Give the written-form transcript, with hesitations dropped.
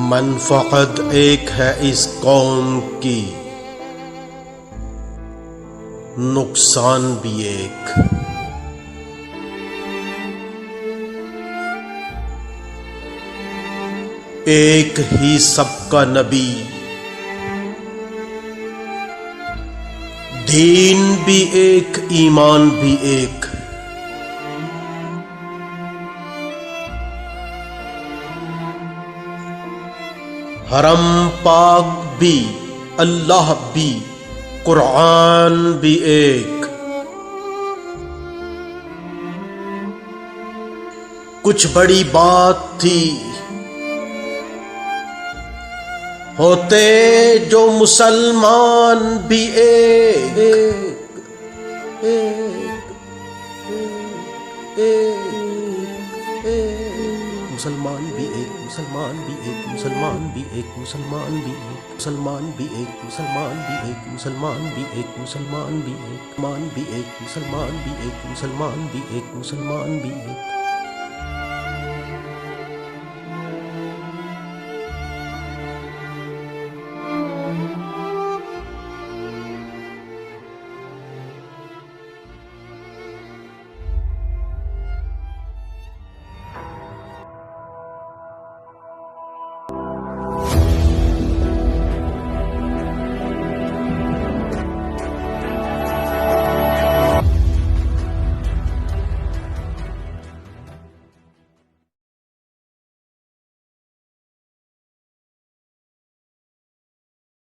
منفعت ایک ہے اس قوم کی، نقصان بھی ایک۔ ایک ہی سب کا نبی، دین بھی ایک، ایمان بھی ایک۔ حرم پاک بھی، اللہ بھی، قرآن بھی ایک۔ کچھ بڑی بات تھی ہوتے جو مسلمان بھی ایک۔ مسلمان بھی ایک، مسلمان بھی ایک، مسلمان بھی ایک، مسلمان بھی ایک، مسلمان بھی ایک، مسلمان بھی ایک، مسلمان بھی ایک، مسلمان بھی ایک، مان بھی ایک، مسلمان بھی ایک، مسلمان بھی ایک، مسلمان بھی ایک۔